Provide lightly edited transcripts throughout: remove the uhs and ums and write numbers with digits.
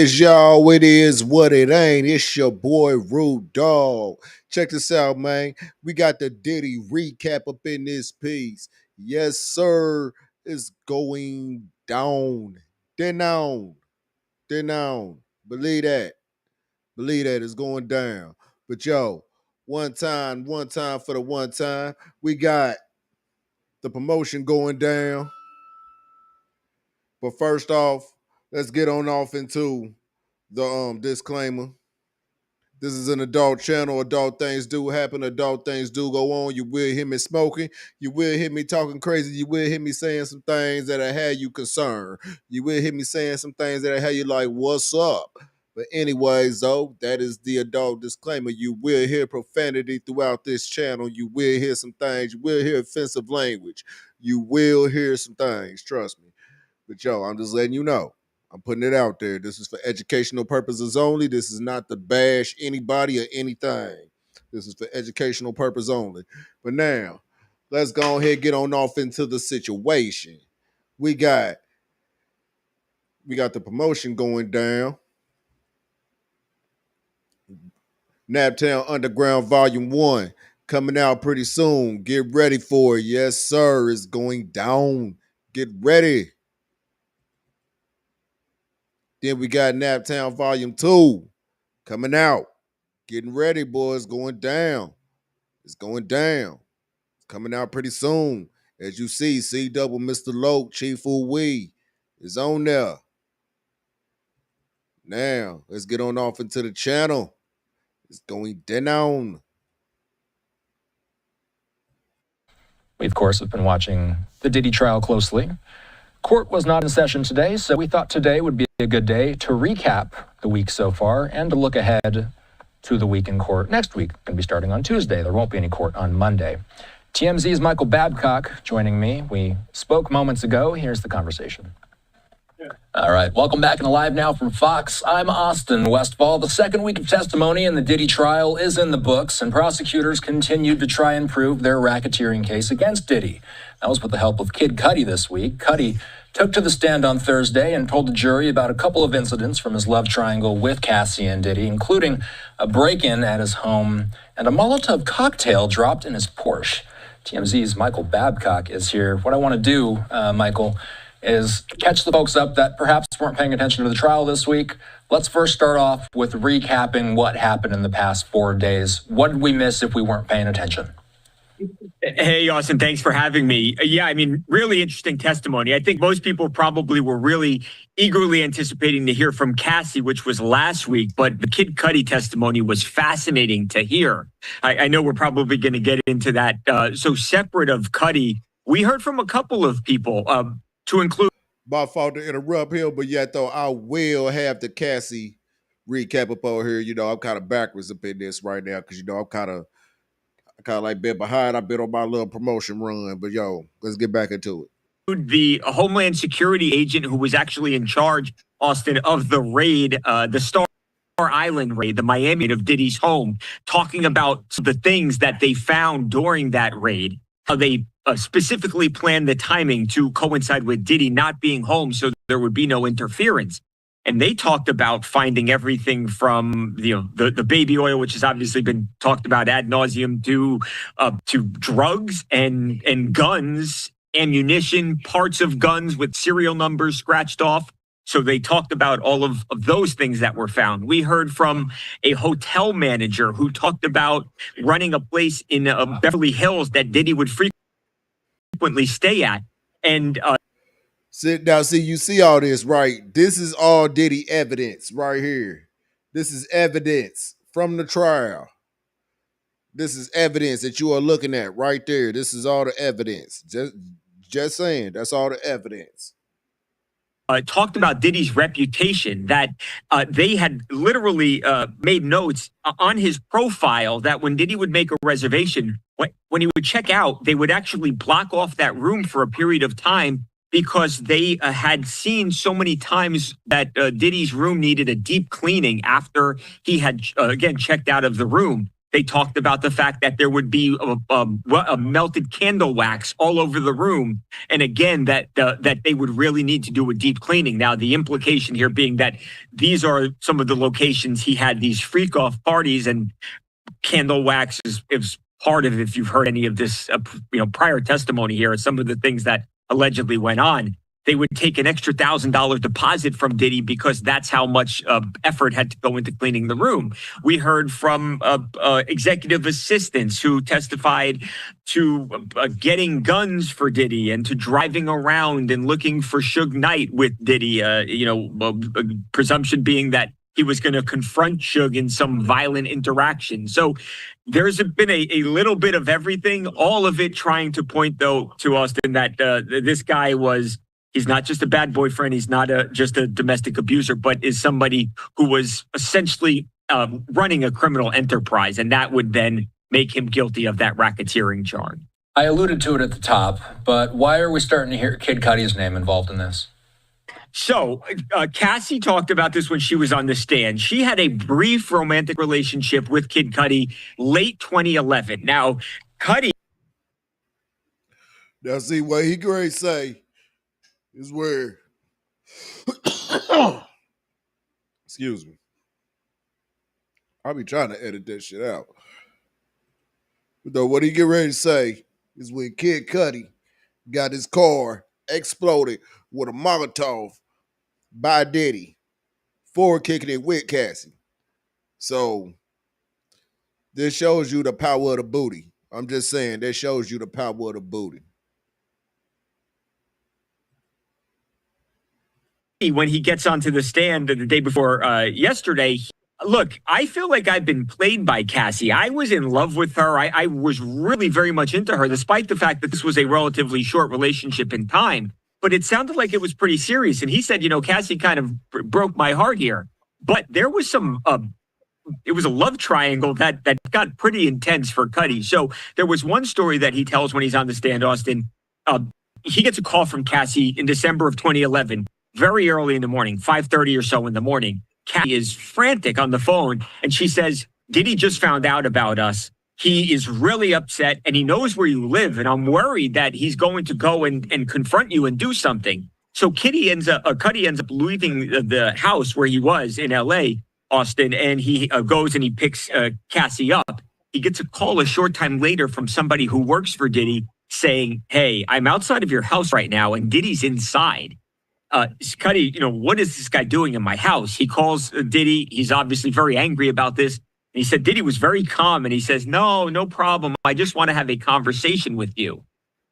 It's y'all, it is what it ain't. It's your boy Rude Dog. Check this out, man. We got the Diddy recap up in this piece. Yes, sir. It's going down. Down. Down. Believe that. Believe that it's going down. But yo, one time for the one time. We got the promotion going down. But first off, let's get on off into the disclaimer. This is an adult channel. Adult things do happen. Adult things do go on. You will hear me smoking. You will hear me talking crazy. You will hear me saying some things that'll have you concerned. You will hear me saying some things that'll have you like, what's up? But anyways, though, that is the adult disclaimer. You will hear profanity throughout this channel. You will hear some things. You will hear offensive language. You will hear some things. Trust me. But yo, I'm just letting you know. I'm putting it out there. This is for educational purposes only. This is not to bash anybody or anything. This is for educational purpose only. But now, let's go ahead and get on off into the situation. We got the promotion going down. Naptown Underground Volume 1 coming out pretty soon. Get ready for it. Yes, sir. It's going down. Get ready. Then we got Naptown Volume 2 coming out. Getting ready, boys. Going down. It's going down. It's coming out pretty soon. As you see, C double Mr. Loke, Chief Wee is on there. Now, let's get on off into the channel. It's going down. We, of course, have been watching the Diddy trial closely. Court was not in session today, so we thought today would be a good day to recap the week so far and to look ahead to the week in court next week. Going to be starting on Tuesday. There won't be any court on Monday. TMZ's Michael Babcock joining me. We spoke moments ago. Here's the conversation. All right, welcome back and live now from Fox. I'm Austin Westfall. The second week of testimony in the Diddy trial is in the books, and prosecutors continued to try and prove their racketeering case against Diddy. That was with the help of Kid Cudi this week. Cudi took to the stand on Thursday and told the jury about a couple of incidents from his love triangle with Cassie and Diddy, including a break-in at his home and a Molotov cocktail dropped in his Porsche. TMZ's Michael Babcock is here. What I want to do, Michael, is catch the folks up that perhaps weren't paying attention to the trial this week. Let's first start off with recapping what happened in the past 4 days. What did we miss if we weren't paying attention? Hey, Austin, thanks for having me. Yeah, I mean, really interesting testimony. I think most people probably were really eagerly anticipating to hear from Cassie, which was last week, but the Kid Cudi testimony was fascinating to hear. I know we're probably going to get into that. So separate of Cudi, we heard from a couple of people, to include. My fault to interrupt here, but yet though I will have the Cassie recap up over here. You know, I'm kind of backwards up in this right now because you know I'm kind of like been behind. I've been on my little promotion run, but yo, let's get back into it. The Homeland Security agent who was actually in charge, Austin, of the raid, the Star Island raid, the Miami raid of Diddy's home, talking about the things that they found during that raid, how they specifically planned the timing to coincide with Diddy not being home so there would be no interference. And they talked about finding everything from the baby oil, which has obviously been talked about ad nauseum, to drugs and guns, ammunition, parts of guns with serial numbers scratched off. So they talked about all of those things that were found. We heard from a hotel manager who talked about running a place in Beverly Hills that Diddy would frequently stay at. And see, you see all this, right? This is all Diddy evidence right here. This is evidence from the trial. This is evidence that you are looking at right there. This is all the evidence. Just saying, that's all the evidence. Talked about Diddy's reputation, that they had literally made notes on his profile that when Diddy would make a reservation, when he would check out, they would actually block off that room for a period of time because they had seen so many times that Diddy's room needed a deep cleaning after he had, again, checked out of the room. They talked about the fact that there would be a melted candle wax all over the room. And again, that they would really need to do a deep cleaning. Now, the implication here being that these are some of the locations he had these freak off parties, and candle wax is part of, if you've heard any of this, prior testimony here, some of the things that allegedly went on. They would take an extra $1,000 deposit from Diddy because that's how much effort had to go into cleaning the room. We heard from executive assistants who testified to getting guns for Diddy and to driving around and looking for Suge Knight with Diddy, presumption being that he was going to confront Suge in some violent interaction. So there's been a little bit of everything, all of it trying to point, though, to Austin that this guy he's not just a bad boyfriend. He's not just a domestic abuser, but is somebody who was essentially running a criminal enterprise. And that would then make him guilty of that racketeering charge. I alluded to it at the top, but why are we starting to hear Kid Cudi's name involved in this? So Cassie talked about this when she was on the stand. She had a brief romantic relationship with Kid Cudi late 2011. Now, Cudi. Now, see what he great say is weird. Excuse me. I'll be trying to edit that shit out. But though, what he get ready to say is when Kid Cudi got his car exploded with a Molotov by Diddy for kicking it with Cassie. So this shows you the power of the booty. I'm just saying, that shows you the power of the booty. When he gets onto the stand the day before yesterday, look, I feel like I've been played by Cassie. I was in love with her. I was really very much into her, despite the fact that this was a relatively short relationship in time. But it sounded like it was pretty serious. And he said, Cassie kind of broke my heart here. But there was it was a love triangle that got pretty intense for Cudi. So there was one story that he tells when he's on the stand, Austin. He gets a call from Cassie in December of 2011. Very early in the morning, 5:30 or so in the morning. Cassie is frantic on the phone, and she says, Diddy just found out about us. He is really upset, and he knows where you live, and I'm worried that he's going to go and confront you and do something. So Cudi ends up leaving the house where he was in L.A., Austin, and he goes and he picks Cassie up. He gets a call a short time later from somebody who works for Diddy saying, hey, I'm outside of your house right now, and Diddy's inside. Cudi, what is this guy doing in my house? He calls Diddy. He's obviously very angry about this. And he said Diddy was very calm, and he says, no problem. I just want to have a conversation with you.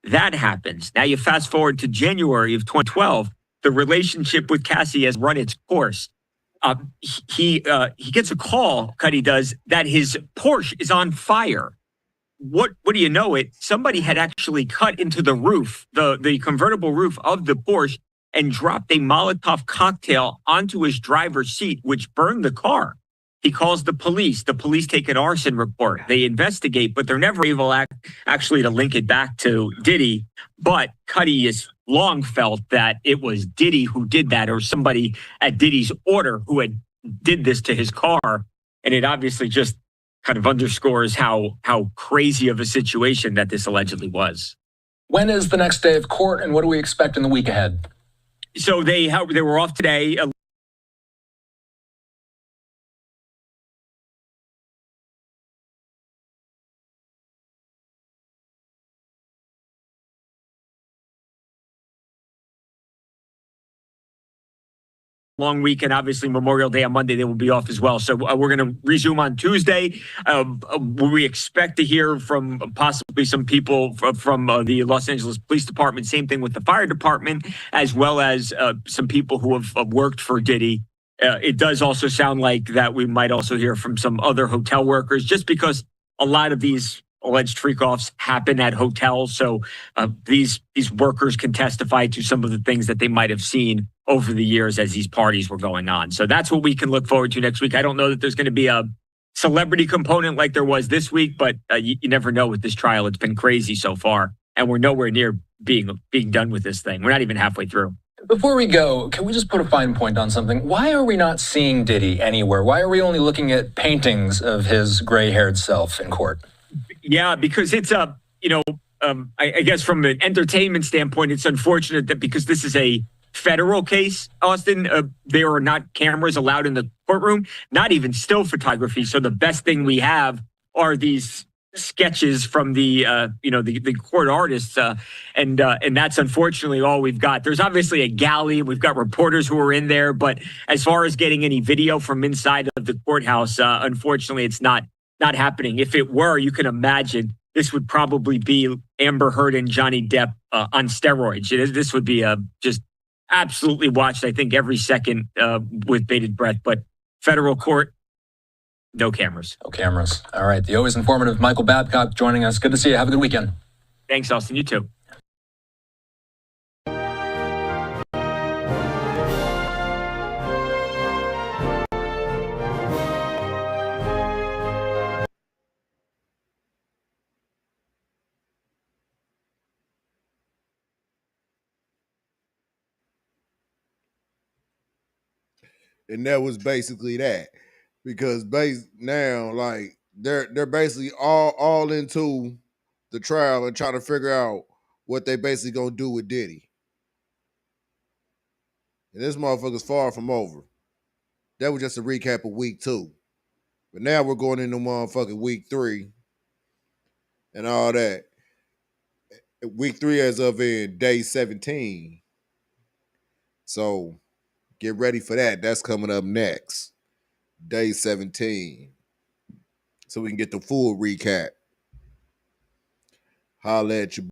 That happens. Now you fast forward to January of 2012. The relationship with Cassie has run its course. He gets a call, Cudi does, that his Porsche is on fire. What do you know it? Somebody had actually cut into the roof, the convertible roof of the Porsche, and dropped a Molotov cocktail onto his driver's seat, which burned the car. He calls the police. The police take an arson report. They investigate, but they're never able actually to link it back to Diddy. But Cudi has long felt that it was Diddy who did that, or somebody at Diddy's order who had did this to his car. And it obviously just kind of underscores how crazy of a situation that this allegedly was. When is the next day of court, and what do we expect in the week ahead? So they were off today. Long weekend, obviously Memorial Day on Monday, they will be off as well. So we're going to resume on Tuesday. We expect to hear from possibly some people from the Los Angeles Police Department. Same thing with the fire department, as well as some people who have worked for Diddy. It does also sound like that we might also hear from some other hotel workers, just because a lot of these alleged freak-offs happen at hotels. So these workers can testify to some of the things that they might have seen over the years as these parties were going on. So that's what we can look forward to next week. I don't know that there's going to be a celebrity component like there was this week, but you never know with this trial. It's been crazy so far, and we're nowhere near being done with this thing. We're not even halfway through. Before we go, can we just put a fine point on something? Why are we not seeing Diddy anywhere? Why are we only looking at paintings of his gray-haired self in court? Yeah, because it's I guess from an entertainment standpoint, it's unfortunate that because this is a federal case, Austin, there are not cameras allowed in the courtroom, not even still photography. So the best thing we have are these sketches from the court artists, and that's unfortunately all we've got. There's obviously a galley, we've got reporters who are in there, but as far as getting any video from inside of the courthouse, unfortunately, it's not happening. If it were, you can imagine this would probably be Amber Heard and Johnny Depp on steroids. This would be just absolutely watched, I think, every second with bated breath. But federal court, no cameras. No cameras. All right. The always informative Michael Babcock joining us. Good to see you. Have a good weekend. Thanks, Austin. You too. And that was basically that. Because now, like, they're basically all into the trial and trying to figure out what they basically gonna do with Diddy. And this motherfucker's far from over. That was just a recap of week 2. But now we're going into motherfucking week 3 and all that. Week 3 as of in day 17. So get ready for that. That's coming up next. Day 17. So we can get the full recap. Holla at you.